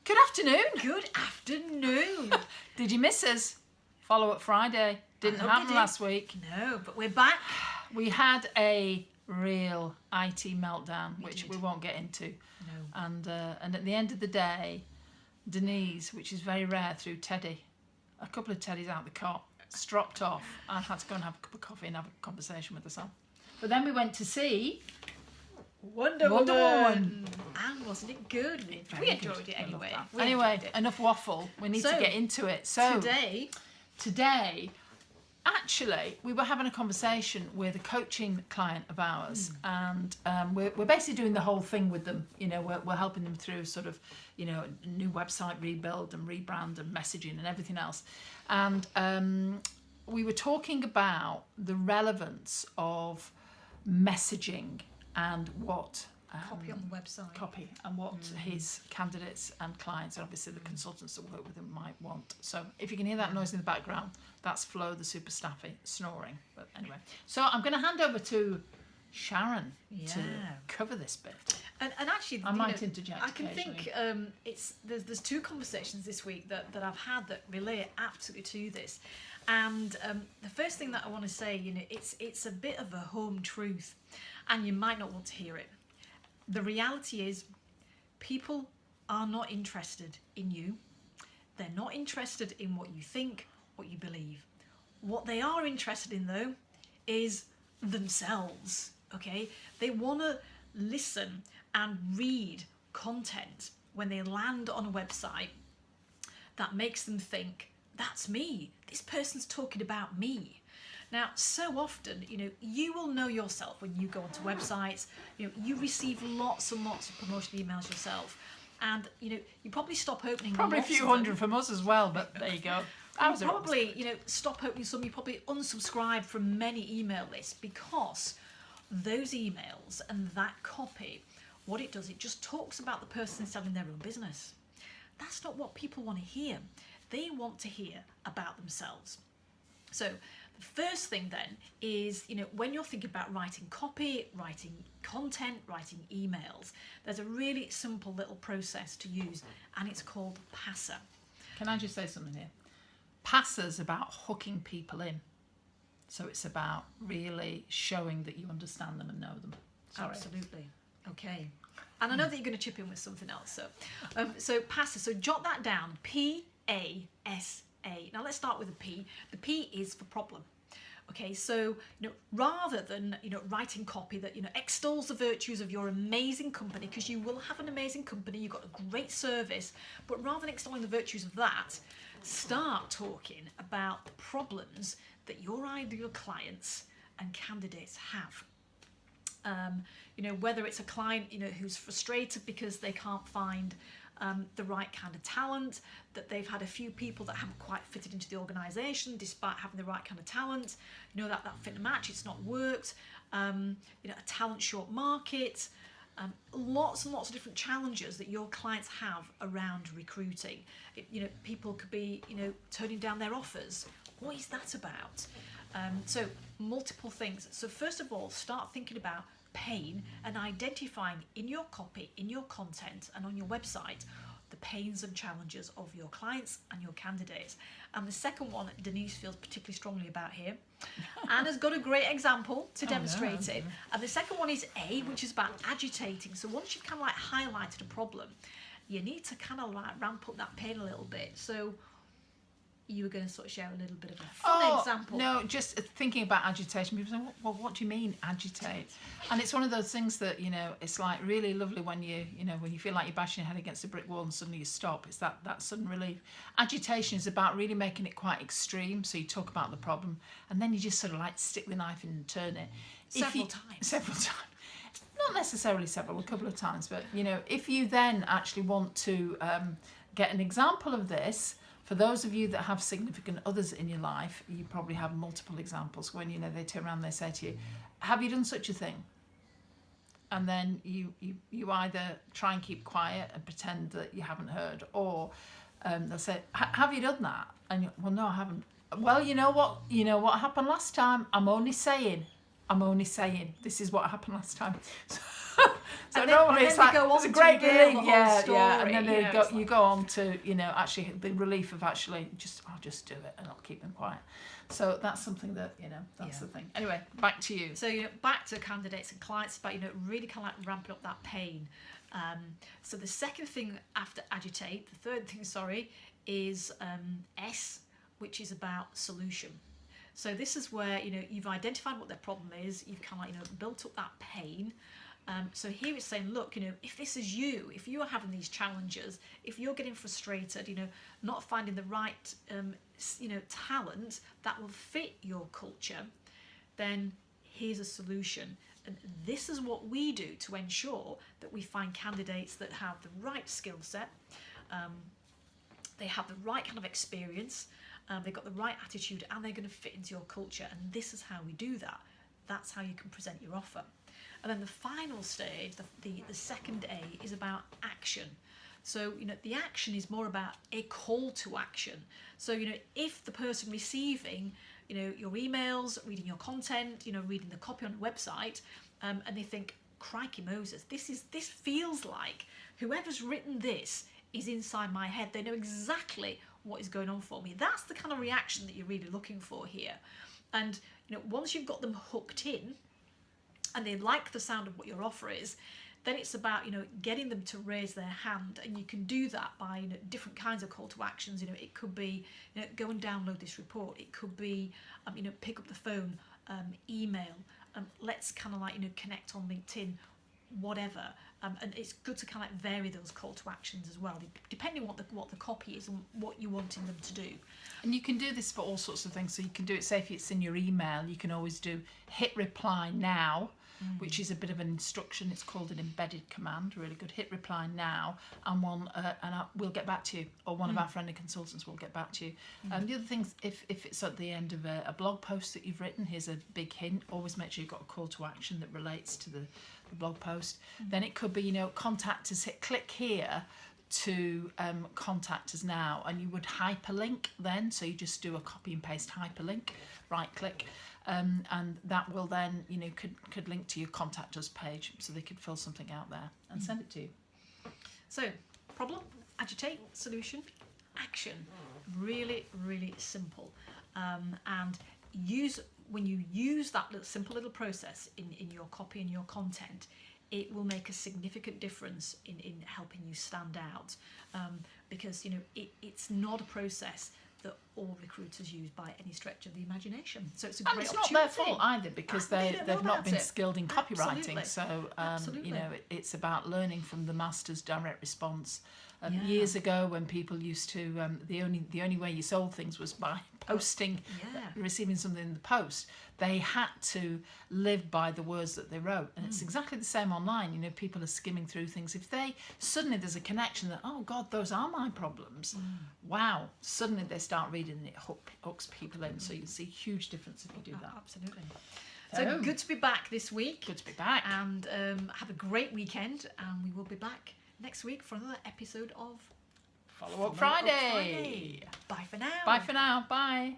Good afternoon. Good afternoon. Did you miss us? Follow up Friday. Didn't happen last week. No, but we're back. We had a real IT meltdown, which we won't get into. No. And at the end of the day, Denise, which is very rare through Teddy, a couple of Teddies out the cot, stropped off. I had to go and have a cup of coffee and have a conversation with herself. But then we went to see Wonder Woman. And wasn't it good? We enjoyed it anyway. Anyway, enough waffle. We need to get into it. So today, actually, we were having a conversation with a coaching client of ours, and we're basically doing the whole thing with them. You know, we're helping them through sort of, you know, new website rebuild and rebrand and messaging and everything else. And we were talking about the relevance of messaging and what copy on the website. Copy and what his candidates and clients, and obviously the consultants that work with him, might want. So if you can hear that noise in the background, that's Flo, the super staffy, snoring. But anyway, so I'm going to hand over to Sharon to cover this bit. And actually, I might interject. I can think there's two conversations this week that I've had that relate absolutely to this. And the first thing that I want to say, you know, it's a bit of a home truth, and you might not want to hear it. The reality is, people are not interested in you. They're not interested in what you think, what you believe. What they are interested in, though, is themselves, okay? They want to listen and read content when they land on a website that makes them think, that's me. This person's talking about me. Now, so often, you know, you will know yourself when you go onto websites. You know, you receive lots and lots of promotion emails yourself, and you know, you probably stop opening. Probably a few hundred from us as well, but there you go. You probably, you know, stop opening some. You probably unsubscribe from many email lists because those emails and that copy, what it does, it just talks about the person selling their own business. That's not what people want to hear. They want to hear about themselves. So the first thing then is, you know, when you're thinking about writing copy, writing content, writing emails, there's a really simple little process to use, and it's called PASSA. Can I just say something here? PASSA's about hooking people in. So it's about really showing that you understand them and know them. Sorry. Absolutely. Okay. And I know that you're going to chip in with something else. So PASSA. So jot that down. PASSA. Now let's start with the P. The P is for problem. Okay, so you know, rather than writing copy that extols the virtues of your amazing company, because you will have an amazing company, you've got a great service, but rather than extolling the virtues of that, start talking about the problems that your ideal clients and candidates have. Whether it's a client who's frustrated because they can't find the right kind of talent, that they've had a few people that haven't quite fitted into the organisation despite having the right kind of talent, that fit and match, it's not worked, a talent short market, lots and lots of different challenges that your clients have around recruiting. People could be turning down their offers. What is that about? So multiple things. So first of all, start thinking about pain and identifying in your copy, in your content and on your website the pains and challenges of your clients and your candidates. And the second one Denise feels particularly strongly about here. Anna's got a great example to demonstrate it. And the second one is A, which is about agitating. So once you've kind of highlighted a problem, you need to kind of ramp up that pain a little bit. So you were going to sort of share a little bit of a fun example. No, just thinking about agitation. People say, well, what do you mean agitate? And it's one of those things that, it's like really lovely when when you feel like you're bashing your head against a brick wall and suddenly you stop. It's that sudden relief. Agitation is about really making it quite extreme. So you talk about the problem and then you just sort of stick the knife in and turn it. Several times. Not necessarily several, a couple of times. But, if you then actually want to get an example of this, for those of you that have significant others in your life, you probably have multiple examples when they turn around and they say to you, have you done such a thing? And then you either try and keep quiet and pretend that you haven't heard, or they'll say, have you done that? And you, well, no, I haven't. Well, you know what happened last time? I'm only saying, this is what happened last time. So and normally then it's they like, go on it's a to great reveal relief, the whole yeah, and story, then you know, it's you like- go on to, you know, actually the relief of actually I'll just do it and I'll keep them quiet. So that's something that, you know, that's Yeah. the thing. Anyway, back to you. So, you know, back to candidates and clients, but, you know, really kind of like ramping up that pain. So the second thing after agitate, the third thing, sorry, is S, which is about solution. So this is where, you know, you've identified what their problem is, you've kind of like, you know, built up that pain. So here it's saying, look, you know, if this is you, if you are having these challenges, if you're getting frustrated, you know, not finding the right, you know, talent that will fit your culture, then here's a solution. And this is what we do to ensure that we find candidates that have the right skill set, they have the right kind of experience, they've got the right attitude, and they're going to fit into your culture. And this is how we do that. That's how you can present your offer. And then the final stage, the second A, is about action. So, you know, the action is more about a call to action. So, you know, if the person receiving, you know, your emails, reading your content, you know, reading the copy on the website, and they think, crikey Moses, this feels like whoever's written this is inside my head. They know exactly what is going on for me. That's the kind of reaction that you're really looking for here. And, you know, once you've got them hooked in and they like the sound of what your offer is, then it's about, you know, getting them to raise their hand. And you can do that by, you know, different kinds of call to actions. You know, it could be, you know, go and download this report. It could be, you know, pick up the phone, email, let's kind of like, you know, connect on LinkedIn, whatever. And it's good to kind of like vary those call to actions as well, depending on what the copy is and what you're wanting them to do. And you can do this for all sorts of things. So you can do it, say if it's in your email, you can always do hit reply now, which is a bit of an instruction. It's called an embedded command, really good. Hit reply now, and we'll get back to you, or one of our friendly consultants will get back to you. The other things, if it's at the end of a blog post that you've written, here's a big hint, always make sure you've got a call to action that relates to the blog post. Then it could be, you know, contact us, click here to contact us now, and you would hyperlink then, so you just do a copy and paste hyperlink, right click, and that will then, you know, could link to your contact us page, so they could fill something out there and send it to you. So problem, agitate, solution, action. Really, really simple. And when you use that simple little process in your copy and your content, it will make a significant difference in helping you stand out, because, you know, it's not a process that all recruiters use by any stretch of the imagination. So it's a great opportunity. It's not their fault either, because they've not been skilled in copywriting. Absolutely. So Absolutely. you know, it's about learning from the master's direct response. Yeah. Years ago, when people used to, the only way you sold things was by posting, receiving something in the post. They had to live by the words that they wrote, and it's exactly the same online. You know, people are skimming through things. If they suddenly there's a connection that, oh God, those are my problems. Wow! Suddenly they start reading, and it hooks people in. So you see a huge difference if you do that. Absolutely. So good to be back this week. Good to be back. And have a great weekend, and we will be back next week for another episode of Follow Up Friday. Bye for now. Bye for now. Bye.